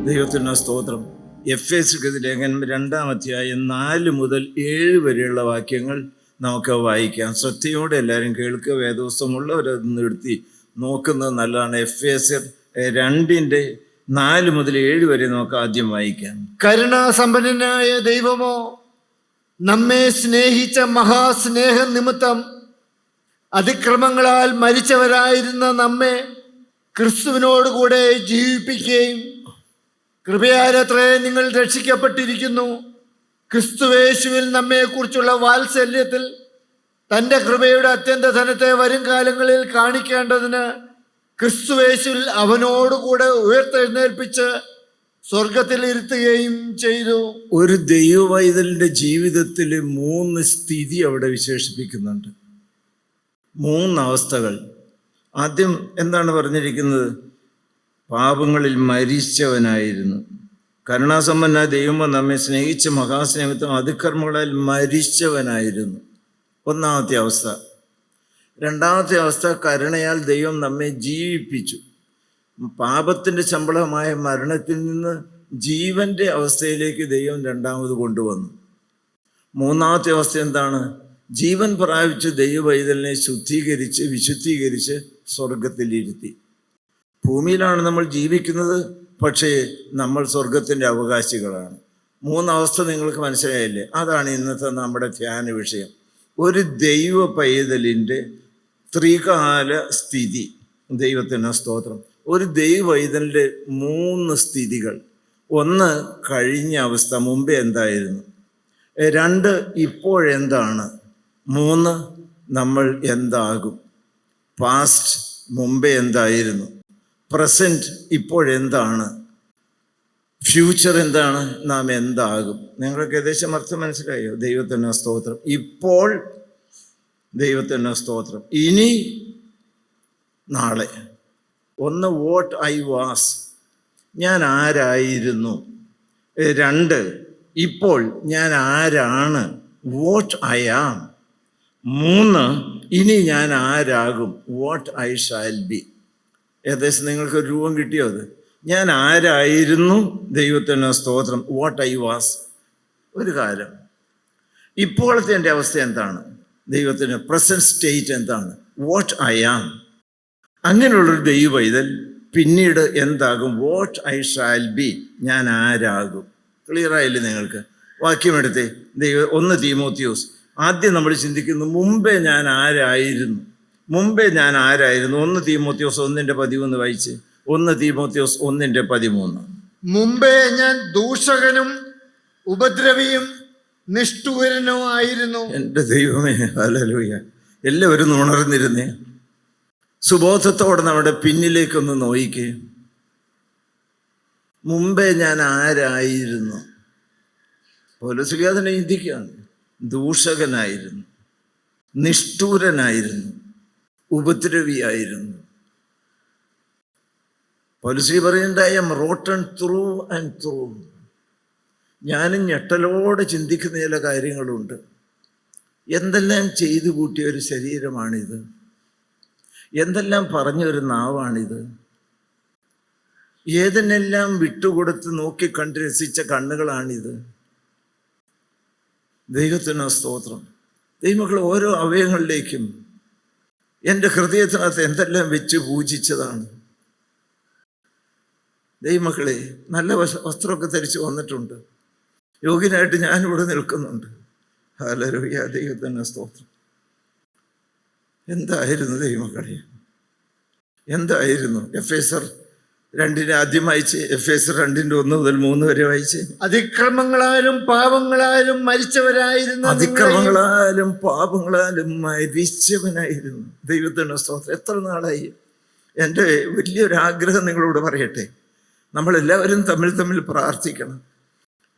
ദൈവത്തിന് സ്തോത്രം. എഫേസ്യർക്ക് ലേഖനം 2-ാം അധ്യായം 4 മുതൽ 7 വരെയുള്ള വാക്യങ്ങൾ നമുക്ക് വായിക്കാം. ശ്രദ്ധയോടെ എല്ലാവരും കേൾക്കുക. വേദപുസ്തകമുള്ളവരത് നിർത്തി നോക്കുന്നത് നല്ലതാണ്. എഫേസ്യർ 2:4 മുതൽ 7 വരെ നമുക്ക് ആദ്യം വായിക്കാം. കരുണാസമ്പന്നനായ ദൈവമോ നമ്മെ സ്നേഹിച്ച മഹാസ്നേഹ നിമിത്തം അതിക്രമങ്ങളാൽ മരിച്ചവരായിരുന്ന നമ്മെ ക്രിസ്തുവിനോടുകൂടെ ജീവിപ്പിക്കുകയും കൃപയാലത്രേ നിങ്ങൾ രക്ഷിക്കപ്പെട്ടിരിക്കുന്നു. ക്രിസ്തുവേശുവിൽ നമ്മെക്കുറിച്ചുള്ള വാത്സല്യത്തിൽ തൻ്റെ കൃപയുടെ അത്യന്ത ധനത്തെ വരും കാലങ്ങളിൽ കാണിക്കേണ്ടതിന് ക്രിസ്തുവേശുവിൽ അവനോടുകൂടെ ഉയർത്തെഴുന്നേൽപ്പിച്ച് സ്വർഗത്തിൽ ഇരുത്തുകയും ചെയ്തു. ഒരു ദൈവവൈതലിൻ്റെ ജീവിതത്തിൽ 3 സ്ഥിതി അവിടെ വിശേഷിപ്പിക്കുന്നുണ്ട്. 3 അവസ്ഥകൾ. ആദ്യം എന്താണ് പറഞ്ഞിരിക്കുന്നത്? പാപങ്ങളിൽ മരിച്ചവനായിരുന്നു. കരുണാസമ്പന്നനായ ദൈവമോ നമ്മെ സ്നേഹിച്ച മഹാസ്നേഹത്വം അതിക്രമങ്ങളാൽ മരിച്ചവനായിരുന്നു. 1-ാമത്തെ അവസ്ഥ. 2-ാമത്തെ അവസ്ഥ, കരുണയാൽ ദൈവം നമ്മെ ജീവിപ്പിച്ചു. പാപത്തിൻ്റെ ശമ്പളമായ മരണത്തിൽ നിന്ന് ജീവൻ്റെ അവസ്ഥയിലേക്ക് ദൈവം 2ാമത് കൊണ്ടുവന്നു. 3-ാമത്തെ അവസ്ഥ എന്താണ്? ജീവൻ പ്രാപിച്ച് ദൈവവൈതലിനെ ശുദ്ധീകരിച്ച് വിശുദ്ധീകരിച്ച് സ്വർഗത്തിലിരുത്തി. ഭൂമിയിലാണ് നമ്മൾ ജീവിക്കുന്നത്, പക്ഷേ നമ്മൾ സ്വർഗത്തിൻ്റെ അവകാശികളാണ്. 3 അവസ്ഥ നിങ്ങൾക്ക് മനസ്സിലായില്ലേ? അതാണ് ഇന്നത്തെ നമ്മുടെ ധ്യാന വിഷയം. ഒരു ദൈവ പൈതലിൻ്റെ ത്രികാല സ്ഥിതി. ദൈവത്തിന് സ്തോത്രം. ഒരു ദൈവ പൈതലിൻ്റെ 3 സ്ഥിതികൾ. 1 കഴിഞ്ഞ അവസ്ഥ, മുമ്പേ എന്തായിരുന്നു. 2 ഇപ്പോഴെന്താണ്. 3 നമ്മൾ എന്താകും. പാസ്റ്റ് മുമ്പേ എന്തായിരുന്നു, പ്രസൻറ്റ് ഇപ്പോഴെന്താണ്, ഫ്യൂച്ചർ എന്താണ്, നാം എന്താകും. നിങ്ങൾക്ക് ഏകദേശം അർത്ഥം മനസ്സിലായോ? ദൈവത്തിന് സ്തോത്രം. ഇപ്പോൾ ദൈവത്തിന് സ്തോത്രം. ഇനി നാളെ. 1 വാട്ട് ഐ വാസ്, ഞാൻ ആരായിരുന്നു. 2 ഇപ്പോൾ ഞാൻ ആരാണ്, വാട്ട് ഐ ആം. 3 ഇനി ഞാൻ ആരാകും, വാട്ട് ഐ ഷാൽ ബി. ഏകദേശം നിങ്ങൾക്ക് രൂപം കിട്ടിയോ? അത് ഞാൻ ആരായിരുന്നു. ദൈവത്തിന് സ്തോത്രം. വാട്ട് ഐ വാസ് ഒരു കാലം. ഇപ്പോഴത്തെ എൻ്റെ അവസ്ഥ എന്താണ്? ദൈവത്തിന് പ്രസൻറ്റ് സ്റ്റേറ്റ് എന്താണ്, വാട്ട് ഐ ആം. അങ്ങനെയുള്ളൊരു ദൈവ പൈതൽ പിന്നീട് എന്താകും, വാട്ട് ഐ ഷാൽ ബി, ഞാൻ ആരാകും. ക്ലിയറായില്ലേ നിങ്ങൾക്ക്? വാക്യമെടുത്തേ. 1 തീമോത്തിയോസ്. ആദ്യം നമ്മൾ ചിന്തിക്കുന്നു മുമ്പേ ഞാൻ ആരായിരുന്നു. മുമ്പേ ഞാൻ ആരായിരുന്നു. 1 തീമോത്തിയോസ് 1:13 വായിച്ച്. 1 തീമോത്തിയോസ് 1:13. മുമ്പേ ഞാൻ ദൂഷകനും ഉപദ്രവിയും നിഷ്ഠൂരനും ആയിരുന്നു. എൻ്റെ ദൈവമേ, ഹല്ലേലൂയ. എല്ലാവരും ഉണർന്നിരുന്നേ. സുബോധത്തോടെ നമ്മുടെ പിന്നിലേക്കൊന്ന് നോയിക്കേ. മുമ്പേ ഞാൻ ആരായിരുന്നു. പൗലോസ് അതിനെ ചിന്തിക്കുകയാണ്. ദൂഷകനായിരുന്നു, നിഷ്ഠൂരനായിരുന്നു, ഉപദ്രവിയായിരുന്നു. പൗലോസ് പറയുന്നുണ്ട്, I am rotten through and through. ഞാനും ഞെട്ടലോടെ ചിന്തിക്കുന്ന ചില കാര്യങ്ങളുണ്ട്. എന്തെല്ലാം ചെയ്തു കൂട്ടിയ ഒരു ശരീരമാണിത്, എന്തെല്ലാം പറഞ്ഞൊരു നാവാണിത്, ഏതിനെല്ലാം വിട്ടുകൊടുത്ത് നോക്കി കണ്ട് രസിച്ച കണ്ണുകളാണിത്. ദൈവത്തിന് സ്തോത്രം. ദൈവമക്കൾ, ഓരോ അവയവങ്ങളിലേക്കും എൻ്റെ ഹൃദയത്തിനകത്ത് എന്തെല്ലാം വെച്ച് പൂജിച്ചതാണ്. ദൈവമക്കളെ, നല്ല വസ്ത്രമൊക്കെ ധരിച്ച് വന്നിട്ടുണ്ട്. യോഗ്യനായിട്ട് ഞാനിവിടെ നിൽക്കുന്നുണ്ട്. ഹല്ലേലൂയ. ദൈവത്തിന് സ്തോത്രം. എന്തായിരുന്നു ദൈവമക്കളെ, എന്തായിരുന്നു? എഫേസ്യർ 2 ആദ്യം വായിച്ച്. എഫേസ്യർ 2:1 മുതൽ 3 വരെ വായിച്ച്. അതിക്രമങ്ങളാലും പാപങ്ങളാലും മരിച്ചവരായിരുന്നു. അതിക്രമങ്ങളാലും പാപങ്ങളാലും മരിച്ചവനായിരുന്നു. ദൈവത്തിന് സ്തോത്രം. എത്ര നാളായി. എൻ്റെ വലിയൊരാഗ്രഹം നിങ്ങളോട് പറയട്ടെ. നമ്മളെല്ലാവരും തമ്മിൽ പ്രാർത്ഥിക്കണം.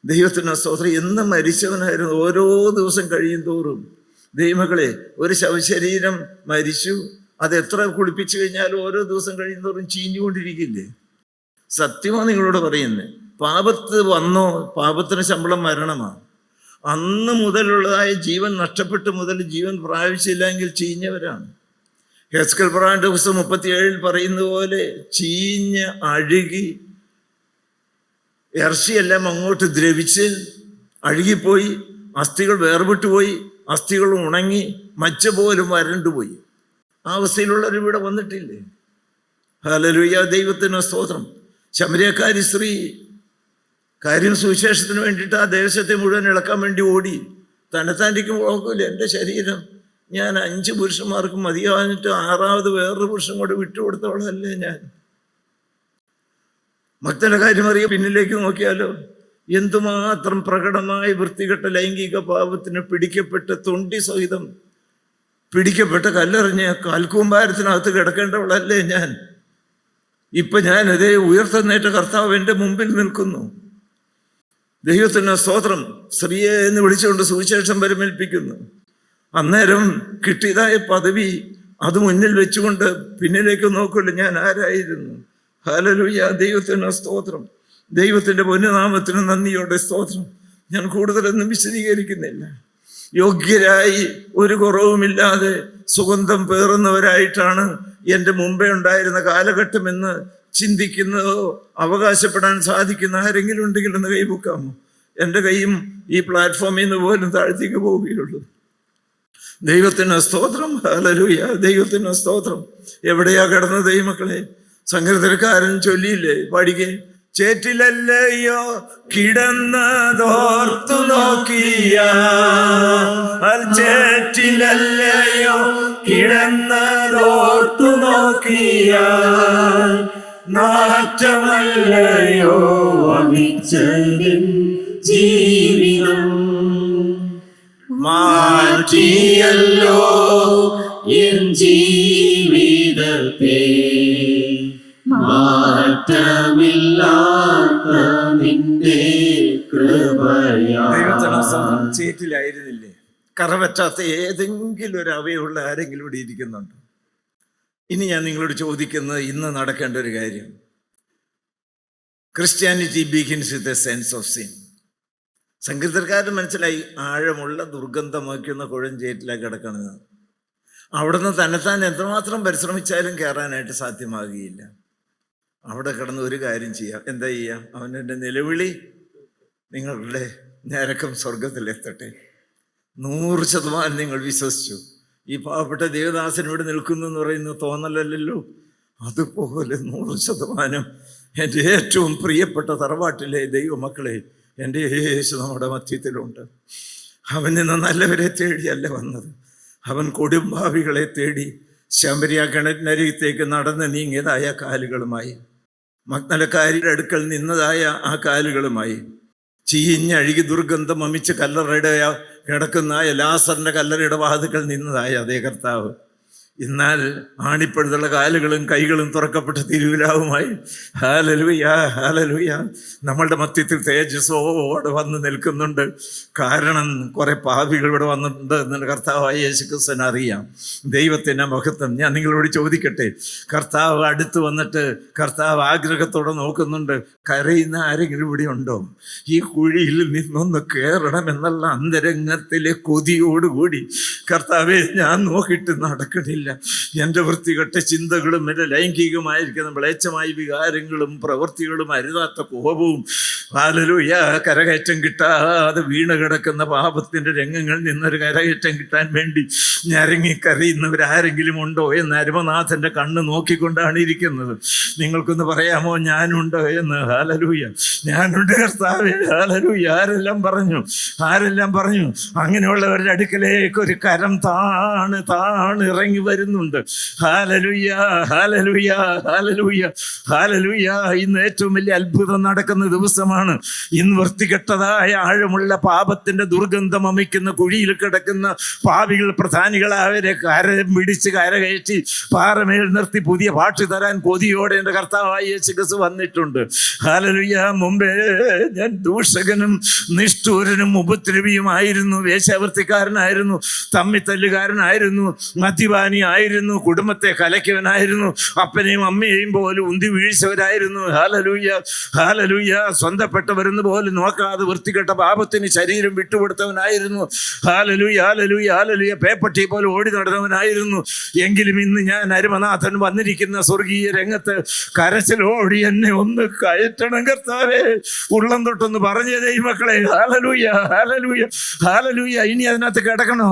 ദൈവത്തിന് സ്തോത്രം. എന്ന് മരിച്ചവനായിരുന്നു. ഓരോ ദിവസം കഴിയും തോറും ദൈവമക്കളെ, ഒരു ശവശരീരം മരിച്ചു, അതെത്ര കുളിപ്പിച്ചു കഴിഞ്ഞാലും ഓരോ ദിവസം കഴിയുന്നതോറും ചീഞ്ഞുകൊണ്ടിരിക്കില്ലേ? സത്യമാണ് നിങ്ങളോട് പറയുന്നത്. പാപത്ത് വന്നോ, പാപത്തിന് ശമ്പളം മരണമാണ്. അന്ന് മുതലുള്ളതായ ജീവൻ നഷ്ടപ്പെട്ട് മുതൽ ജീവൻ പ്രാപിച്ചില്ലെങ്കിൽ ചീഞ്ഞവരാണ്. ഹെസ്കേൽ പ്രവാചകന്റെ പുസ്തകം 37 പറയുന്ന പോലെ ചീഞ്ഞ് അഴുകി ഇറച്ചിയെല്ലാം അങ്ങോട്ട് ദ്രവിച്ച് അഴുകിപ്പോയി, അസ്ഥികൾ വേർപെട്ടുപോയി, അസ്ഥികൾ ഉണങ്ങി, മച്ച പോലും വരണ്ടുപോയി. ആ അവസ്ഥയിലുള്ളവർ ഇവിടെ വന്നിട്ടില്ലേ? ഹല്ലേലൂയ, ദൈവത്തിന് സ്തോത്രം. ശമര്യക്കാരി സ്ത്രീ കാര്യം സുവിശേഷത്തിന് വേണ്ടിയിട്ട് ആ ദേശത്തെ മുഴുവൻ ഇളക്കാൻ വേണ്ടി ഓടി. തന്നെത്താൻ്റെക്കും കുഴപ്പമില്ല, എൻ്റെ ശരീരം ഞാൻ 5 പുരുഷന്മാർക്ക് മതിയാഞ്ഞിട്ട് 6ാമത് വേറൊരു പുരുഷൻ കൂടെ വിട്ടുകൊടുത്തവളല്ലേ ഞാൻ. മക്കളുടെ കാര്യം അറിയാം. പിന്നിലേക്ക് നോക്കിയാലോ, എന്തുമാത്രം പ്രകടമായി വൃത്തികെട്ട ലൈംഗിക പാപത്തിന് പിടിക്കപ്പെട്ട് തൊണ്ടി സഹിതം പിടിക്കപ്പെട്ട് കല്ലെറിഞ്ഞ് കാൽക്കൂമ്പാരത്തിനകത്ത് കിടക്കേണ്ടവളല്ലേ ഞാൻ. ഇപ്പൊ ഞാൻ അതേ ഉയർത്തെന്നേറ്റ കർത്താവ് എൻ്റെ മുമ്പിൽ നിൽക്കുന്നു. ദൈവത്തിന് സ്തോത്രം. സ്ത്രീയെ എന്ന് വിളിച്ചുകൊണ്ട് സുവിശേഷം പരിമേൽപ്പിക്കുന്നു. അന്നേരം കിട്ടിയതായ പദവി അത് മുന്നിൽ വെച്ചുകൊണ്ട് പിന്നിലേക്ക് നോക്കില്ല, ഞാൻ ആരായിരുന്നു. ഹല്ലേലൂയ, ദൈവത്തിന് സ്തോത്രം. ദൈവത്തിൻ്റെ പൊന്നുനാമത്തിന് നന്ദിയോടെ സ്തോത്രം. ഞാൻ കൂടുതലൊന്നും വിശദീകരിക്കുന്നില്ല. യോഗ്യരായി ഒരു കുറവുമില്ലാതെ സുഗന്ധം പേറുന്നവരായിട്ടാണ് എൻ്റെ മുമ്പേ ഉണ്ടായിരുന്ന കാലഘട്ടമെന്ന് ചിന്തിക്കുന്നതോ അവകാശപ്പെടാൻ സാധിക്കുന്ന ആരെങ്കിലും ഉണ്ടെങ്കിൽ ഒന്ന് കൈപൊക്കാമോ? എൻ്റെ കൈയും ഈ പ്ലാറ്റ്ഫോമിൽ നിന്ന് പോലും താഴ്ത്തിക്ക് പോവുകയുള്ളൂ. ദൈവത്തിന് സ്തോത്രം. ഹല്ലേലൂയ, ദൈവത്തിന് സ്തോത്രം. എവിടെയാ കിടന്ന ദൈവമക്കളെ? സങ്കീർത്തനക്കാരൻ ചൊല്ലിയില്ലേ, പാടിക്കേ. ചേറ്റിലല്ലയോ കിടന്നതോർത്തു നോക്കിയാൽ, ചേറ്റിലല്ലയോ കിടന്നതോർത്തു നോക്കിയാൽ, നാറ്റമല്ലയോ വമിച്ചതിൻ ജീവിതം, മാറ്റിയല്ലോ എൻ ജീവിതത്തെ, മാറ്റമില്ലാത്ത നിന്റെ കൃപയാൽ. ചേറ്റിലായിരുന്നില്ലേ? കറവറ്റാത്ത ഏതെങ്കിലും ഒരു അവയുള്ള ആരെങ്കിലും ഇവിടെ ഇരിക്കുന്നുണ്ടോ? ഇനി ഞാൻ നിങ്ങളോട് ചോദിക്കുന്നത്, ഇന്ന് നടക്കേണ്ട ഒരു കാര്യം, Christianity begins with a sense of sin. സങ്കീർത്തനക്കാരൻ മനസ്സിലായി, ആഴമുള്ള ദുർഗന്ധം വയ്ക്കുന്ന കുഴഞ്ചേറ്റിലേക്ക് കിടക്കണമെന്ന്. അവിടുന്ന് തന്നെത്താൻ എത്രമാത്രം പരിശ്രമിച്ചാലും കയറാനായിട്ട് സാധ്യമാകുകയില്ല. അവിടെ കിടന്ന് ഒരു കാര്യം ചെയ്യാം. എന്താ ചെയ്യാം? അവൻ്റെ നിലവിളി നിങ്ങളുടെ ഞരക്കം സ്വർഗത്തിലെത്തട്ടെ. 100% നിങ്ങൾ വിശ്വസിച്ചു. ഈ പാവപ്പെട്ട ദേവദാസൻ ഇവിടെ നിൽക്കുന്നു എന്ന് പറയുന്നത് തോന്നലല്ലോ. അതുപോലെ 100% എൻ്റെ ഏറ്റവും പ്രിയപ്പെട്ട തറവാട്ടിലെ ദൈവമക്കളെ, എൻ്റെ യേശു നമ്മുടെ മധ്യത്തിലുണ്ട്. അവൻ ഇന്ന് നല്ലവരെ തേടിയല്ല വന്നത്, അവൻ കൊടുംഭാവികളെ തേടി ശമരിയ കിണറ്റിനരികത്തേക്ക് നടന്ന് നീങ്ങിയതായ കാലുകളുമായി, മഗ്ദലക്കാരിയുടെ അടുക്കൽ നിന്നതായ ആ കാലുകളുമായി, ചീഞ്ഞഴുകി ദുർഗന്ധം അമിച്ച് കല്ലറയുടെ കിടക്കുന്ന ലാസറിൻ്റെ കല്ലറയുടെ വാതുക്കൾ നിന്നതായ അതേ കർത്താവ് എന്നാൽ ആണിപ്പഴുതുള്ള കാലുകളും കൈകളും തുറക്കപ്പെട്ട തിരുവിലാവുമായി ഹല്ലേലൂയ ഹല്ലേലൂയ നമ്മളുടെ മധ്യത്തിൽ തേജസ്സോടെ വന്ന് നിൽക്കുന്നുണ്ട്. കാരണം കുറെ പാപികൾ ഇവിടെ വന്നിട്ടുണ്ട് എന്ന് കർത്താവായ യേശുക്രിസ്തുവിന് അറിയാം. ദൈവത്തിൻ്റെ മഹത്വം. ഞാൻ നിങ്ങളോട് ചോദിക്കട്ടെ, കർത്താവ് അടുത്ത് വന്നിട്ട് കർത്താവ് ആഗ്രഹത്തോടെ നോക്കുന്നുണ്ട്, കരയുന്ന ആരെങ്കിലും ഇവിടെ ഉണ്ടോ? ഈ കുഴിയിൽ നിന്നൊന്ന് കയറണം എന്നുള്ള അന്തരംഗത്തിലെ കൊതിയോടുകൂടി കർത്താവെ ഞാൻ നോക്കിയിട്ട് നടക്കണില്ല, എൻ്റെ വൃത്തികെട്ട ചിന്തകളും എൻ്റെ ലൈംഗികമായിരിക്കുന്ന മ്ലേച്ഛമായ വികാരങ്ങളും പ്രവൃത്തികളും അരുതാത്ത കോപവും ഹല്ലേലൂയ കരകയറ്റം കിട്ടാതെ വീണ് കിടക്കുന്ന പാപത്തിൻ്റെ രംഗങ്ങളിൽ നിന്നൊരു കരകയറ്റം കിട്ടാൻ വേണ്ടി ഞരങ്ങി കരയുന്നവരാരെങ്കിലും ഉണ്ടോ എന്ന് അരുമനാഥൻ്റെ കണ്ണ് നോക്കിക്കൊണ്ടാണ് ഇരിക്കുന്നത്. നിങ്ങൾക്കൊന്ന് പറയാമോ ഞാനുണ്ടോ എന്ന്? ഹല്ലേലൂയ, ഞാനുണ്ട് കർത്താവേ, ഹല്ലേലൂയ. ആരെല്ലാം പറഞ്ഞു അങ്ങനെയുള്ളവരുടെ അടുക്കലേക്ക് ഒരു കരം താണ് ഇറങ്ങി വരുന്നുണ്ട്. ഹല്ലേലൂയ ഹല്ലേലൂയ ഹല്ലേലൂയ ഹല്ലേലൂയ. ഇന്ന് ഏറ്റവും വലിയ അത്ഭുതം നടക്കുന്ന ദിവസമാണ്. ഇന്ന് വൃത്തികെട്ടതായ ആഴമുള്ള പാപത്തിന്റെ ദുർഗന്ധം അമിക്കുന്ന കുഴിയിൽ കിടക്കുന്ന പാപികൾ പ്രധാനികളവരെ പിടിച്ച് കരകയറ്റി പാറമേൽ നിർത്തി പുതിയ പാട്ട് തരാൻ കൊതിയോടെ എൻ്റെ കർത്താവായ യേശുക്രിസ്തു വന്നിട്ടുണ്ട്. ഹല്ലേലൂയ. മുമ്പേ ഞാൻ ദൂഷകനും നിഷ്ഠൂരനും ഉപദ്രവിയുമായിരുന്നു, വേശ്യാവൃത്തിക്കാരനായിരുന്നു, തമ്മിത്തല്ലുകാരനായിരുന്നു, മദ്യപാനി ആയിരുന്നു, കുടുംബത്തെ കലയ്ക്കവനായിരുന്നു, അപ്പനെയും അമ്മയെയും പോലും ഉന്തി വീഴ്ചവരായിരുന്നു. Hallelujah, hallelujah. സ്വന്തപ്പെട്ടവരെന്ന് പോലും നോക്കാതെ വൃത്തികെട്ട പാപത്തിന് ശരീരം വിട്ടുകൊടുത്തവനായിരുന്നു. ഹല്ലേലൂയ, ഹല്ലേലൂയ, ഹല്ലേലൂയ. പേപ്പട്ടി പോലെ ഓടി നടന്നവനായിരുന്നു. എങ്കിലും ഇന്ന് ഞാൻ അരുമനാഥൻ വന്നിരിക്കുന്ന സ്വർഗീയ രംഗത്ത് കരച്ചിലോടി എന്നെ ഒന്ന് കയറ്റണം കർത്താവേ, ഉള്ളം തൊട്ടൊന്ന് പറഞ്ഞേ ദൈവമക്കളെ. ഹല്ലേലൂയ, ഹല്ലേലൂയ, ഹല്ലേലൂയ. ഇനി അതിനകത്ത് കിടക്കണോ?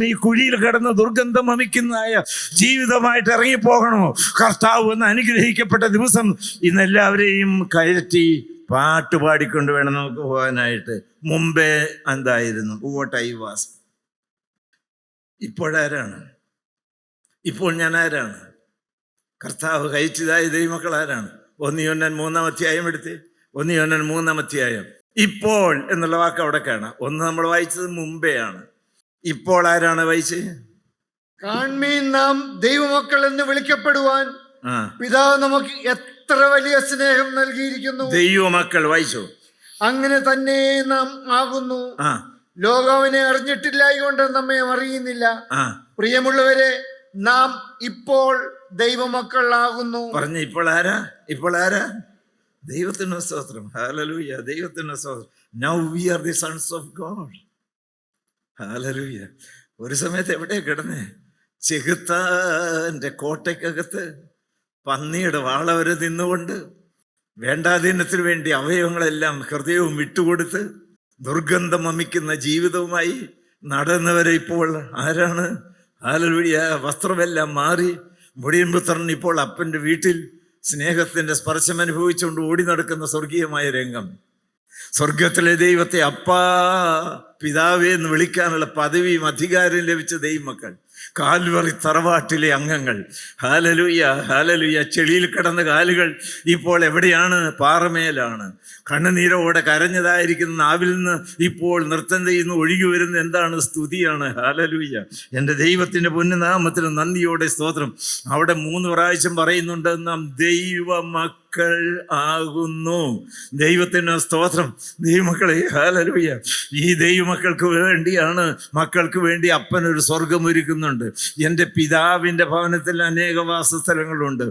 ഈ കുഴിയിൽ കിടന്ന് ദുർഗന്ധം വമിക്കുന്നതായ ജീവിതമായിട്ട് ഇറങ്ങിപ്പോകണോ? കർത്താവ് എന്ന് അനുഗ്രഹിക്കപ്പെട്ട ദിവസം ഇന്നെല്ലാവരെയും കയറ്റി പാട്ട് പാടിക്കൊണ്ട് വേണം നമുക്ക് പോകാനായിട്ട്. മുമ്പേ എന്തായിരുന്നു? What I was. ഇപ്പോഴാരാണ്? ഇപ്പോൾ ഞാൻ ആരാണ്? കർത്താവ് കയറ്റിയതായ ദൈവമക്കൾ ആരാണ്? 1 യോഹന്നാൻ 3-ാം അധ്യായം എടുത്ത് 1 യോഹന്നാൻ 3-ാം അധ്യായം. ഇപ്പോൾ എന്നുള്ള വാക്ക് അവിടെ കാണാം. ഒന്ന് നമ്മൾ വായിച്ചത് മുമ്പേ ആണ്. ഇപ്പോൾ ആരാണ് വായിച്ചത്? കാൺമീൻ, നാം ദൈവമക്കൾ എന്ന് വിളിക്കപ്പെടുവാൻ പിതാവ് നമുക്ക് എത്ര വലിയ സ്നേഹം നൽകിയിരിക്കുന്നു. ദൈവമക്കൾ വായിച്ചു. അങ്ങനെ തന്നെ നാം ആകുന്നു. ലോകം അവനെ അറിഞ്ഞിട്ടില്ലായതുകൊണ്ട് നമ്മെ അറിയുന്നില്ല. പ്രിയമുള്ളവരെ, നാം ഇപ്പോൾ ദൈവമക്കളാകുന്നു. പറഞ്ഞ ഇപ്പോൾ ആരാ? ഇപ്പോൾ ആരാ? ദൈവത്തിന് സ്തോത്രം. ഹല്ലേലൂയ, ദൈവത്തിന് സ്തോത്രം. Now we are the sons of God. Hallelujah. ഒരു സമയത്ത് എവിടെ കിടന്നേ? ചെകുത്താന്റെ കോട്ടയ്ക്കകത്ത് പന്നിയുടെ വാളവരെ നിന്നുകൊണ്ട് വേണ്ടാധീനത്തിന് വേണ്ടി അവയവങ്ങളെല്ലാം ഹൃദയവും വിട്ടുകൊടുത്ത് ദുർഗന്ധം വമിക്കുന്ന ജീവിതവുമായി നടന്നവരെ ഇപ്പോൾ ആരാണ്? ഹല്ലേലൂയ. വസ്ത്രമെല്ലാം മാറി മുടിയൻ പുത്രൻ ഇപ്പോൾ അപ്പൻ്റെ വീട്ടിൽ സ്നേഹത്തിൻ്റെ സ്പർശം അനുഭവിച്ചുകൊണ്ട് ഓടി നടക്കുന്ന സ്വർഗീയമായ രംഗം. സ്വർഗത്തിലെ ദൈവത്തെ അപ്പാ, പിതാവേ എന്ന് വിളിക്കാനുള്ള പദവിയും അധികാരവും ലഭിച്ച ദൈവമക്കൾ, കാൽവറി തറവാട്ടിലെ അംഗങ്ങൾ. Hallelujah, hallelujah. ചെളിയിൽ കിടന്ന കാലുകൾ ഇപ്പോൾ എവിടെയാണ്? പാറമേലാണ്. കണ്ണുനീരോടെ കരഞ്ഞതായിരിക്കുന്ന നാവിൽ നിന്ന് ഇപ്പോൾ നൃത്തം ചെയ്യുന്ന ഒഴുകി വരുന്ന എന്താണ്? സ്തുതിയാണ്. ഹല്ലേലൂയ. എൻ്റെ ദൈവത്തിൻ്റെ പൊന്നുനാമത്തിന് നന്ദിയോടെ സ്തോത്രം. അവിടെ 3 പ്രാവശ്യം പറയുന്നുണ്ട്, നാം ദൈവമക്കൾ ആകുന്നു. ദൈവത്തിന് സ്തോത്രം. ദൈവമക്കളെ, ഹല്ലേലൂയ. ഈ ദൈവമക്കൾക്ക് വേണ്ടിയാണ്, മക്കൾക്ക് വേണ്ടി അപ്പനൊരു സ്വർഗം ഒരുക്കുന്നുണ്ട്. എൻ്റെ പിതാവിൻ്റെ ഭവനത്തിൽ അനേക വാസസ്ഥലങ്ങളുണ്ട്.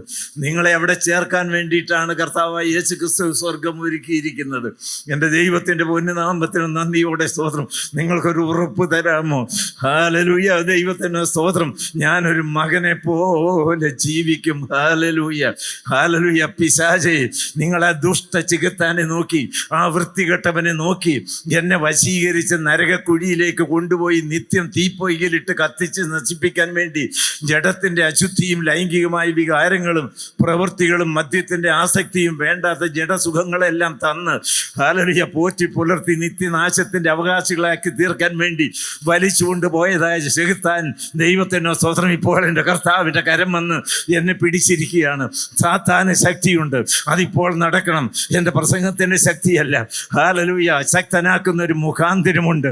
നിങ്ങളെ അവിടെ ചേർക്കാൻ വേണ്ടിയിട്ടാണ് കർത്താവായ യേശു ക്രിസ്തു സ്വർഗം ഒരുക്കിയിരിക്കുന്നത്. എൻ്റെ ദൈവത്തിൻ്റെ പൊന്നുനാമത്തിന് നന്ദിയോടെ സ്തോത്രം. നിങ്ങൾക്കൊരു ഉറപ്പ് തരാമോ? ഹല്ലേലൂയ, ദൈവത്തിന് സ്തോത്രം. ഞാനൊരു മകനെ പോലെ ജീവിക്കും. Hallelujah, hallelujah. പിശാചേ, നിങ്ങളെ ദുഷ്ട ചികത്താനെ നോക്കി, ആ വൃത്തികെട്ടവനെ നോക്കി എന്നെ വശീകരിച്ച് നരകക്കുഴിയിലേക്ക് കൊണ്ടുപോയി നിത്യം തീപ്പൊയ്കയിലിട്ട് കത്തിച്ച് നശിപ്പിക്കാൻ വേണ്ടി ജഡത്തിൻ്റെ അശുദ്ധിയും ലൈംഗികമായ വികാരങ്ങളും പ്രവൃത്തികളും മദ്യത്തിൻ്റെ ആസക്തിയും വേണ്ടാത്ത ജഡസുഖങ്ങളെല്ലാം തന്ന് ഹല്ലേലൂയ പോറ്റി പുലർത്തി നിത്യനാശത്തിൻ്റെ അവകാശികളാക്കി തീർക്കാൻ വേണ്ടി വലിച്ചുകൊണ്ട് പോയതായ ചെകുത്താൻ, ദൈവത്തിനോ സ്തോത്രം, ഇപ്പോൾ എൻ്റെ കർത്താവിൻ്റെ കരം വന്ന് എന്നെ പിടിച്ചിരിക്കുകയാണ്. സാത്താന് ശക്തിയുണ്ട്, അതിപ്പോൾ നടക്കണം. എൻ്റെ പ്രസംഗത്തിൻ്റെ ശക്തിയല്ല. ഹല്ലേലൂയ. ശക്തനാക്കുന്ന ഒരു മുഖാന്തരമുണ്ട്.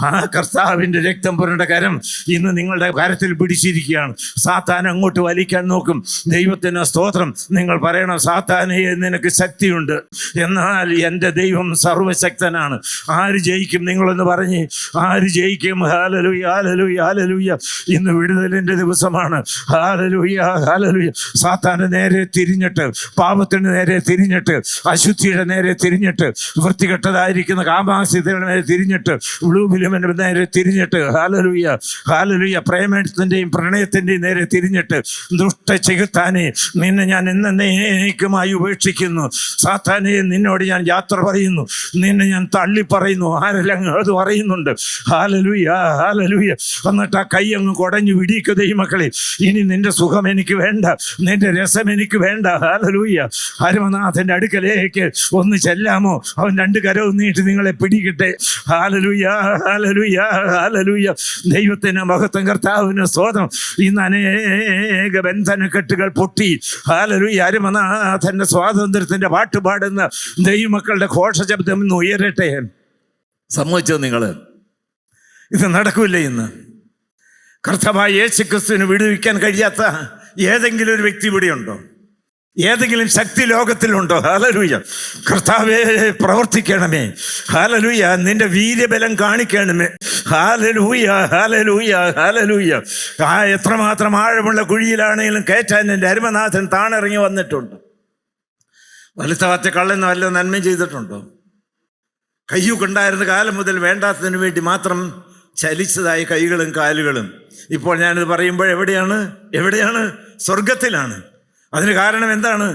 ആ കർത്താവിൻ്റെ രക്തം പുരണ്ട കരം ഇന്ന് നിങ്ങളുടെ കരത്തിൽ പിടിച്ചിരിക്കുകയാണ്. സാത്താൻ അങ്ങോട്ട് വലിക്കാൻ നോക്കും. ദൈവത്തിന് സ്തോത്രം. നിങ്ങൾ പറയണം, സാത്താനെ നിനക്ക് ശക്തിയുണ്ട്, എന്നാൽ എൻ്റെ ദൈവം സർവശക്തനാണ്. ആര് ജയിക്കും? നിങ്ങളൊന്ന് പറഞ്ഞ്, ആര് ജയിക്കും? ഹല്ലേലൂയ, ഹല്ലേലൂയ, ഹല്ലേലൂയ. ഇന്ന് വിടുതലിൻ്റെ ദിവസമാണ്. Hallelujah, hallelujah. സാത്താന് നേരെ തിരിഞ്ഞിട്ട്, പാപത്തിന് നേരെ തിരിഞ്ഞിട്ട്, അശുദ്ധിയുടെ നേരെ തിരിഞ്ഞിട്ട്, വൃത്തികെട്ടതായിരിക്കുന്ന കാമാശയത്തിന് നേരെ തിരിഞ്ഞിട്ട്, ഉളൂബിലുമിൻ്റെ നേരെ തിരിഞ്ഞിട്ട്, ഹല്ലേലൂയ, ഹല്ലേലൂയ, പ്രേമത്തിൻ്റെയും പ്രണയത്തിൻ്റെയും നേരെ തിരിഞ്ഞിട്ട്, ദുഷ്ട ചെകുത്താനെ, നിന്നെ ഞാൻ എന്നേക്കുമായി ഉപേക്ഷിക്കുന്നു. സാത്താനെ, നിന്നോട് ഞാൻ യാത്ര പറയുന്നു, നിന്നെ ഞാൻ തള്ളി പറയുന്നു. ആരെല്ലാം അത് പറയുന്നുണ്ട്. Hallelujah, hallelujah. എന്നിട്ട് ആ കൈ അങ്ങ് കുടഞ്ഞു പിടിക്കുക ദൈവമക്കളെ. ഇനി നിന്റെ സുഖം എനിക്ക് വേണ്ട, നിന്റെ രസം എനിക്ക് വേണ്ട. ഹല്ലേലൂയ. അരുമനാഥൻ്റെ അടുക്കലേക്ക് ഒന്ന് ചെല്ലാമോ? അവൻ 2 കരവും നീട്ടി നിങ്ങളെ പിടിക്കട്ടെ. ഹല്ലേലൂയ, ഹല്ലേലൂയ, ഹല്ലേലൂയ. ദൈവത്തിന് മഹത്വം, കർത്താവിന് സ്തോത്രം. ഇന്ന് അനേക ബന്ധനക്കെട്ടുകൾ പൊട്ടി. ഹല്ലേലൂയ. അരുമനാഥൻ്റെ സ്വാതന്ത്ര്യത്തിൻ്റെ പാട്ട് പാടുന്ന ദൈവമക്കളുടെ ഘോഷശബ്ദം ഇന്ന് ഉയരട്ടെ. സമ്മതിച്ചോ നിങ്ങൾ? ഇത് നടക്കൂല. ഇന്ന് കർത്താവായ യേശു ക്രിസ്തുവിന് വിടുവിക്കാൻ കഴിയാത്ത ഏതെങ്കിലും ഒരു വ്യക്തി ഇവിടെയുണ്ടോ? ഏതെങ്കിലും ശക്തി ലോകത്തിലുണ്ടോ? ഹല്ലേലൂയ. കർത്താവേ പ്രവർത്തിക്കണമേ. ഹല്ലേലൂയ. നിന്റെ വീര്യബലം കാണിക്കണമേ. ഹല്ലേലൂയ, ഹല്ലേലൂയ, ഹല്ലേലൂയ. എത്രമാത്രം ആഴമുള്ള കുഴിയിലാണെങ്കിലും കയറ്റാൻ എൻ്റെ അരുമനാഥൻ താണിറങ്ങി വന്നിട്ടുണ്ട്. വലുത്താത്ത കള്ളെന്ന് വല്ല നന്മ ചെയ്തിട്ടുണ്ടോ? കയ്യുകൊണ്ടായിരുന്ന കാലം മുതൽ വേണ്ടാത്തതിനു വേണ്ടി മാത്രം ചലിച്ചതായ കൈകളും കാലുകളും ഇപ്പോൾ ഞാനിത് പറയുമ്പോൾ എവിടെയാണ്? സ്വർഗത്തിലാണ്. അതിന് കാരണം എന്താണ്?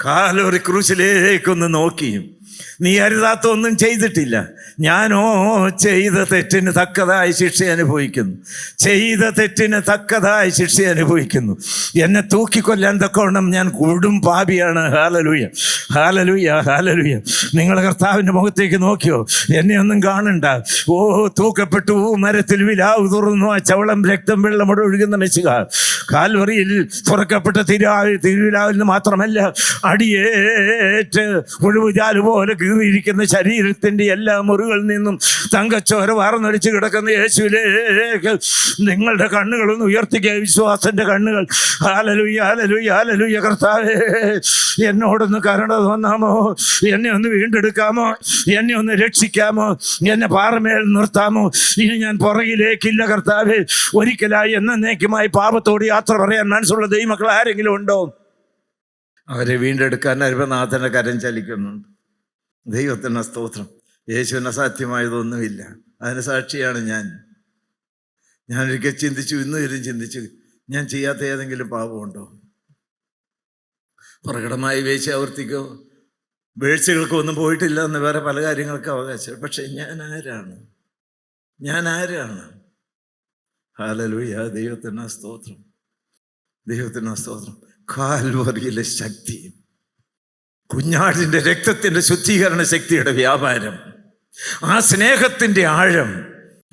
കാൽവറി ക്രൂശിലേക്കൊന്ന് നോക്കിയും നീ അരുതാത്ത ഒന്നും ചെയ്തിട്ടില്ല. ഞാനോ ചെയ്ത തെറ്റിന് തക്കതായി ശിക്ഷ അനുഭവിക്കുന്നു. ചെയ്ത തെറ്റിന് തക്കതായി ശിക്ഷ അനുഭവിക്കുന്നു. എന്നെ തൂക്കിക്കൊല്ലാൻ തക്കവണ്ണം ഞാൻ കൊടും പാപിയാണ്. ഹല്ലേലൂയ, ഹല്ലേലൂയ, ഹല്ലേലൂയ. നിങ്ങൾ കർത്താവിൻ്റെ മുഖത്തേക്ക് നോക്കിയോ? എന്നെ ഒന്നും കാണണ്ട. ഓ, തൂക്കപ്പെട്ടു, മരത്തിൽ വിലാവ് തുറന്നു, ആ ചവളം രക്തം വെള്ളമോട് ഒഴുകുന്ന മെസ്സിഹ കാൽവറിയിൽ തുറക്കപ്പെട്ട തിരുവിലാവിൽ നിന്ന് മാത്രമല്ല, അടിയേറ്റ് ഒഴിവുചാല് പോലെ കീറിയിരിക്കുന്ന ശരീരത്തിന്റെ എല്ലാ മുറികളിൽ നിന്നും തങ്കച്ചോര വാർന്നൊലിച്ച് കിടക്കുന്ന യേശുവിലേക്ക് നിങ്ങളുടെ കണ്ണുകളൊന്ന് ഉയർത്തിക്കുക, വിശ്വാസന്റെ കണ്ണുകൾ. ഹല്ലേലൂയ, ഹല്ലേലൂയ, ഹല്ലേലൂയ. കർത്താവേ, എന്നോടൊന്ന് കരുണ തോന്നാമോ? എന്നെ ഒന്ന് വീണ്ടെടുക്കാമോ? എന്നെ ഒന്ന് രക്ഷിക്കാമോ? എന്നെ പാറമേൽ നിർത്താമോ? ഇനി ഞാൻ പുറകിലേക്കില്ല കർത്താവേ. ഒരിക്കലായി എന്നേക്കുമായി പാപത്തോട് യാത്ര പറയാൻ മനസ്സുള്ള ദൈവമക്കൾ ആരെങ്കിലും ഉണ്ടോ? അവരെ വീണ്ടെടുക്കാൻ അരുമനാഥന്റെ കരം ചലിക്കുന്നുണ്ട്. ദൈവത്തിന് സ്തോത്രം. യേശുവിന് അസാധ്യമായതൊന്നുമില്ല. അതിന് സാക്ഷിയാണ് ഞാനൊരിക്കൽ ചിന്തിച്ചു, ഇന്നുവരും ചിന്തിച്ചു, ഞാൻ ചെയ്യാത്ത ഏതെങ്കിലും പാപമുണ്ടോ? പ്രകടമായി വേശ്യാവൃത്തിക്കോ വീഴ്ചകൾക്കോ ഒന്നും പോയിട്ടില്ല എന്ന് വേറെ പല കാര്യങ്ങൾക്ക് അവകാശം. പക്ഷെ ഞാൻ ആരാണ്? ഹല്ലേലൂയ. ദൈവത്തിന് സ്തോത്രം, ദൈവത്തിന് സ്തോത്രം. കാൽവറിയിലെ ശക്തി, കുഞ്ഞാടിൻ്റെ രക്തത്തിൻ്റെ ശുദ്ധീകരണ ശക്തിയുടെ വ്യാപാരം, ആ സ്നേഹത്തിൻ്റെ ആഴം.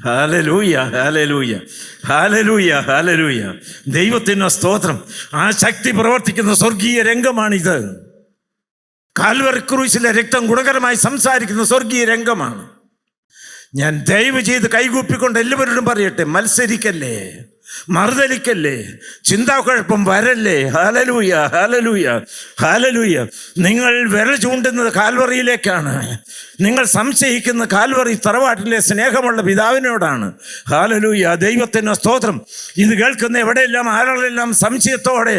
ഹല്ലേലൂയ, ഹല്ലേലൂയ, ഹല്ലേലൂയ, ഹല്ലേലൂയ. ദൈവത്തിന് സ്തോത്രം. ആ ശക്തി പ്രവർത്തിക്കുന്ന സ്വർഗീയ രംഗമാണിത്. കാൽവറി ക്രൂശിലെ രക്തം ഗുണകരമായി സംസാരിക്കുന്ന സ്വർഗീയ രംഗമാണ്. ഞാൻ ദയവ് ചെയ്ത് കൈകൂപ്പിക്കൊണ്ട് എല്ലാവരോടും പറയട്ടെ, മത്സരിക്കല്ലേ, മറുതലിക്കല്ലേ, ചിന്താക്കുഴപ്പം വരല്ലേ. ഹല്ലേലൂയ, ഹല്ലേലൂയ, ഹല്ലേലൂയ. നിങ്ങൾ വിരൽ ചൂണ്ടുന്നത് കാൽവറിയിലേക്കാണ്. നിങ്ങൾ സംശയിക്കുന്ന കാൽവറി തറവാട്ടിലെ സ്നേഹമുള്ള പിതാവിനോടാണ്. ഹല്ലേലൂയ, ദൈവത്തിന് സ്തോത്രം. ഇത് കേൾക്കുന്ന എവിടെയെല്ലാം ആളുകളെല്ലാം സംശയത്തോടെ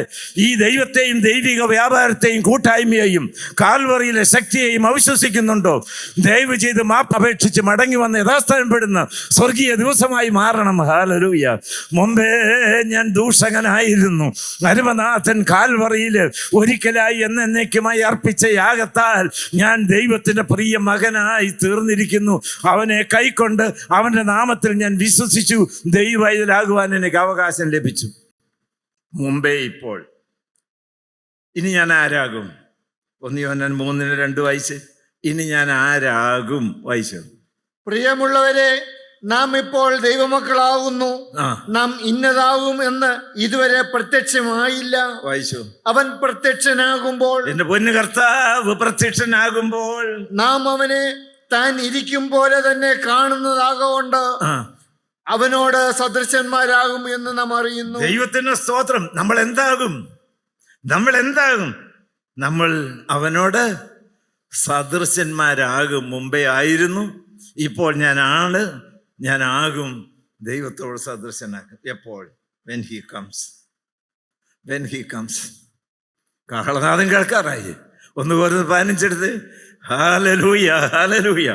ഈ ദൈവത്തെയും ദൈവിക വ്യാപാരത്തെയും കൂട്ടായ്മയെയും കാൽവറിയിലെ ശക്തിയെയും അവിശ്വസിക്കുന്നുണ്ടോ? ദയവ് ചെയ്ത് മാപ്പ് അപേക്ഷിച്ച് മടങ്ങി വന്ന് യഥാസ്ഥാനപ്പെടുന്ന സ്വർഗീയ ദിവസമായി മാറണം. ഹല്ലേലൂയ. മുമ്പേ ഞാൻ ദൂഷകനായിരുന്നു. അരുമനാഥൻ കാൽവറിയിൽ ഒരിക്കലായി എന്നേക്കുമായി അർപ്പിച്ച യാഗത്താൽ ഞാൻ ദൈവത്തിന്റെ പ്രിയ മകനായി തീർന്നിരിക്കുന്നു. അവനെ കൈക്കൊണ്ട് അവന്റെ നാമത്തിൽ ഞാൻ വിശ്വസിച്ചു. ദൈവവൈതലാകുവാൻ എനിക്ക് അവകാശം ലഭിച്ചു. മുമ്പേ ഇപ്പോൾ ഇനി ഞാൻ ആരാകും? 1 യോഹന്നാൻ 3:2 ഇനി ഞാൻ ആരാകും? വായിച്ചു. പ്രിയമുള്ളവരെ, നാം ഇപ്പോൾ ദൈവമക്കളാകുന്നു. നാം ഇന്നതാകും എന്ന് ഇതുവരെ പ്രത്യക്ഷമായില്ല. വായിച്ചു. അവൻ പ്രത്യക്ഷനാകുമ്പോൾ, എന്റെ പൊന്നു കർത്താവ് പ്രത്യക്ഷനാകുമ്പോൾ, നാം അവനെ താൻ ഇരിക്കും പോലെ തന്നെ കാണുന്നതാകൊണ്ട് അവനോട് സദൃശന്മാരാകും എന്ന് നാം അറിയുന്നു. ദൈവത്തിന് സ്തോത്രം. നമ്മൾ എന്താകും? നമ്മൾ അവനോട് സദൃശന്മാരാകും. മുമ്പേ ആയിരുന്നു, ഇപ്പോൾ ഞാനാകും. ദൈവത്തോട് സദൃശനാക്കും. എപ്പോൾ? when he comes. കാഹളനാദം കേൾക്കാറായി. 1 കൊരിന്ത്യർ 15 ഹല്ലേലൂയ, ഹല്ലേലൂയ,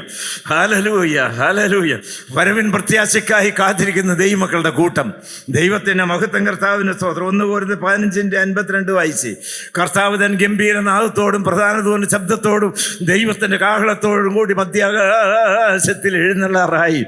ഹല്ലേലൂയ, ഹല്ലേലൂയ. വരവിൻ പ്രത്യാശയ്ക്കായി കാത്തിരിക്കുന്ന ദൈവമക്കളുടെ കൂട്ടം. ദൈവത്തിന്റെ മഹത്വം. കർത്താവിന്റെ സ്തോത്രം. 1 കൊരിന്ത്യർ 15:52 വായിച്ച്. കർത്താവ് തൻ ഗംഭീരനാദത്തോടും പ്രധാനതോടും ശബ്ദത്തോടും ദൈവത്തിന്റെ കാഹളത്തോടും കൂടി മധ്യാകാശത്തിൽ എഴുന്നള്ളാറായി.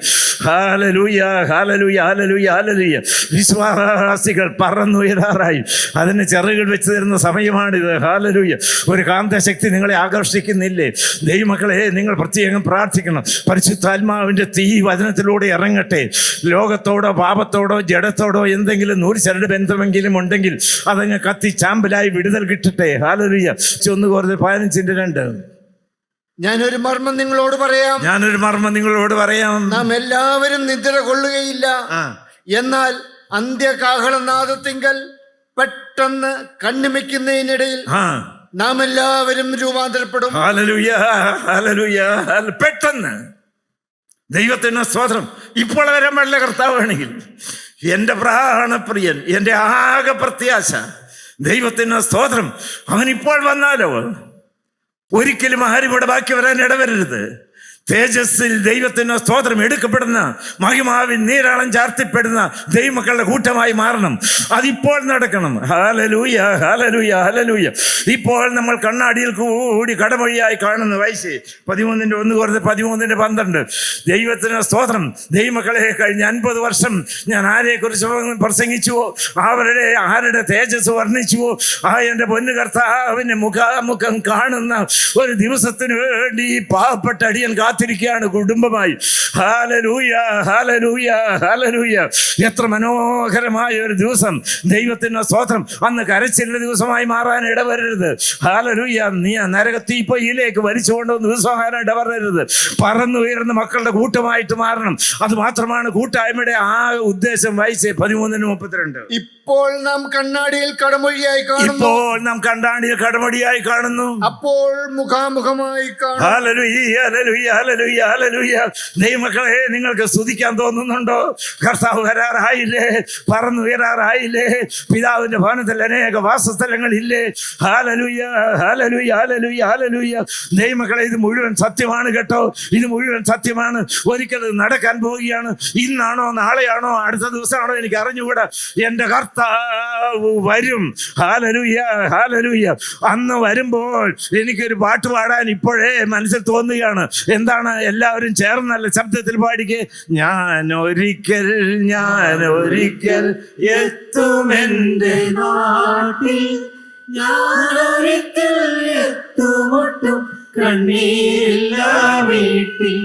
ഹല്ലേലൂയ, ഹല്ലേലൂയ, ഹല്ലേലൂയ, ഹല്ലേലൂയ. വിശ്വാസികൾ പറന്നുയരാറായി. അതിന് ചിറകുകൾ വെച്ച് തരുന്ന സമയമാണിത്. ഹല്ലേലൂയ. ഒരു കാന്തശക്തി നിങ്ങളെ ആകർഷിക്കുന്നില്ലേ? ദൈവമക്കളെ, നിങ്ങൾ പ്രത്യേകം പ്രാർത്ഥിക്കണം. പരിശുദ്ധാത്മാവിന്റെ തീ വചനത്തിലൂടെ ഇറങ്ങട്ടെ. ലോകത്തോടോ പാപത്തോടോ ജഡത്തോടോ എന്തെങ്കിലും 100 ബന്ധമെങ്കിലും ഉണ്ടെങ്കിൽ അതങ്ങ് കത്തി ചാമ്പലായി വിടുതൽ കിട്ടട്ടെ. ഹല്ലേലൂയ. 1 കൊരിന്ത്യർ 15:2. ഞാനൊരു മർമ്മം നിങ്ങളോട് പറയാം. നാം എല്ലാവരും നിദ്ര കൊള്ളുകയില്ല. എന്നാൽ അന്ത്യകാഹളനാദത്തിങ്കൽ പെട്ടെന്ന് കണ്ണുമിക്കുന്നതിനിടയിൽ നാം എല്ലാവരും രൂപാന്തരപ്പെടും. Hallelujah, hallelujah. പെട്ടെന്ന് ദൈവത്തിന് സ്തോത്രം. ഇപ്പോൾ വരാൻ പാടില്ല കർത്താവാണെങ്കിൽ. എൻ്റെ പ്രാണപ്രിയൻ, എൻ്റെ ആകെ പ്രത്യാശ, ദൈവത്തിന് സ്തോത്രം. അവൻ ഇപ്പോൾ വന്നാലോ ഒരിക്കലും ആരും ഇവിടെ ബാക്കി വരാൻ ഇടവരരുത്. തേജസ്സിൽ ദൈവത്തിന് സ്തോത്രം എടുക്കപ്പെടുന്ന മഹിമാവിൻ നീരാളം ചാർത്തിപ്പെടുന്ന ദൈവമക്കളുടെ കൂട്ടമായി മാറണം. അതിപ്പോൾ നടക്കണം. ഹല്ലേലൂയ, ഹല്ലേലൂയ, ഹല്ലേലൂയ. ഇപ്പോൾ നമ്മൾ കണ്ണാടിയിൽ കൂടി കടമൊഴിയായി കാണുന്ന വയസ്സ് 13:1-13:12. ദൈവത്തിന് സ്തോത്രം. ദൈവമക്കളെ, കഴിഞ്ഞ 50 വർഷം ഞാൻ ആരെക്കുറിച്ച് പ്രസംഗിച്ചുവോ, ആരുടെ തേജസ് വർണ്ണിച്ചുവോ, എൻ്റെ പൊന്നു കർത്താവിനെ മുഖാമുഖം കാണുന്ന ഒരു ദിവസത്തിന് വേണ്ടി പാവപ്പെട്ട അടിയൻ കാത്തിരിക്കുകയാണ് കുടുംബമായി. ഹല്ലേലൂയ, ഹല്ലേലൂയ, ഹല്ലേലൂയ. എത്ര മനോഹരമായ ഒരു ദിവസം. ദൈവത്തിന് സ്തോത്രം. അന്ന് കരച്ചിലുള്ള ദിവസമായി മാറാൻ ഇടവരരുത്. ഹല്ലേലൂയ. നീ നരകത്തീപ്പൊയ്യിലേക്ക് വലിച്ചുകൊണ്ടുവന്ന് ദിവസമാകാൻ ഇടവരരുത്. പറന്നുയർന്ന മക്കളുടെ കൂട്ടമായിട്ട് മാറണം. അത് മാത്രമാണ് കൂട്ടായ്മയുടെ ആ ഉദ്ദേശം. വയസ്സ് 13:32. ഇപ്പോൾ നാം കണ്ണാടിയിൽ കടമൊഴിയായി കാണുന്നു. ഇപ്പോൾ നാം കണ്ണാടിയിൽ കടമൊഴിയായി കാണുന്നു. അപ്പോൾ മുഖാമുഖമായി കാണും. ഹല്ലേലൂയ, ഹല്ലേലൂയ, ഹല്ലേലൂയ, ഹല്ലേലൂയ. ദൈവമക്കളെ, നിങ്ങൾക്ക് സ്തുതിക്കാൻ തോന്നുന്നുണ്ടോ? കർത്താവ് വരാറായില്ലേ? പറന്നുയരാറായില്ലേ? പിതാവിന്റെ ഭവനത്തിൽ അനേക വാസസ്ഥലങ്ങളില്ലേ? ഹല്ലേലൂയ, ഹല്ലേലൂയ, ഹല്ലേലൂയ, ഹല്ലേലൂയ. ദൈവമക്കളെ, ഇത് മുഴുവൻ സത്യമാണ് കേട്ടോ. ഇത് മുഴുവൻ സത്യമാണ്. ഒരിക്കൽ നടക്കാൻ പോവുകയാണ്. ഇന്നാണോ നാളെയാണോ അടുത്ത ദിവസമാണോ എനിക്ക് അറിഞ്ഞുകൂടാ. എൻ്റെ കർത്താവ് വരും. Hallelujah, hallelujah. അന്ന് വരുമ്പോൾ എനിക്കൊരു പാട്ട് പാടാൻ ഇപ്പോഴേ മനസ്സിൽ തോന്നുകയാണ്. എന്താണ്? എല്ലാവരും ചേർന്നല്ല ശബ്ദത്തിൽ പാടിക്കേ. ഞാൻ ഒരിക്കൽ എത്തുമെൻ്റെ നാട്ടിൽ, ഞാനൊരിക്കൽ എത്തുമൊട്ടും കണ്ണീരില്ലാ വീട്ടിൽ.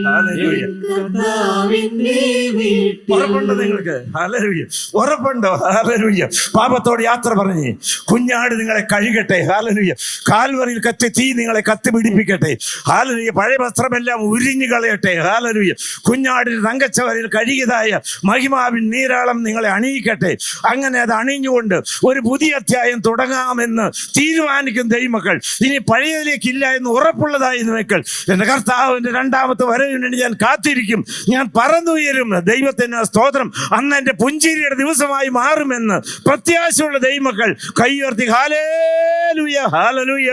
ഉറപ്പുണ്ടോ നിങ്ങൾക്ക്? ഹല്ലേലൂയ. ഉറപ്പുണ്ടോ? ഹല്ലേലൂയ. പാപത്തോട് യാത്ര പറഞ്ഞ് കുഞ്ഞാട് നിങ്ങളെ കഴുകട്ടെ. ഹല്ലേലൂയ. കാൽവറിയിൽ കത്തി തീ നിങ്ങളെ കത്തി പിടിപ്പിക്കട്ടെ. ഹല്ലേലൂയ. പഴയ വസ്ത്രമെല്ലാം ഉരിഞ്ഞു കളയട്ടെ. ഹല്ലേലൂയ. കുഞ്ഞാടിൽ തങ്കച്ചവരിൽ കഴുകിയതായ മഹിമാവിൻ നീരാളം നിങ്ങളെ അണിയിക്കട്ടെ. അങ്ങനെ അത് അണിഞ്ഞുകൊണ്ട് ഒരു പുതിയ അധ്യായം തുടങ്ങാമെന്ന് തീരുമാനിക്കും ദൈവമക്കൾ. ഇനി പഴയതിലേക്കില്ല എന്ന് ഉറപ്പുള്ളതായി മക്കൾ, എൻ്റെ കർത്താവിൻ്റെ രണ്ടാമത്തെ വരവിന് വേണ്ടി ഞാൻ കാത്തിരിക്കും. ഞാൻ പറന്നുയരും. ദൈവത്തിന് സ്തോത്രം. അന്ന് എൻ്റെ പുഞ്ചിരിയുടെ ദിവസമായി മാറുമെന്ന് പ്രത്യാശയുള്ള ദൈവമക്കൾ കൈയുയർത്തി ഹല്ലേലൂയ, ഹല്ലേലൂയ.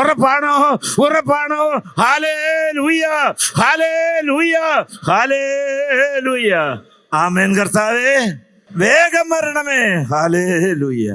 ഉറപ്പാണോ? ഉറപ്പാണോ? ഹല്ലേലൂയ, ഹല്ലേലൂയ, ഹല്ലേലൂയ. ആമേൻ. കർത്താവേ, വേഗം വരണമേ. ഹല്ലേലൂയ.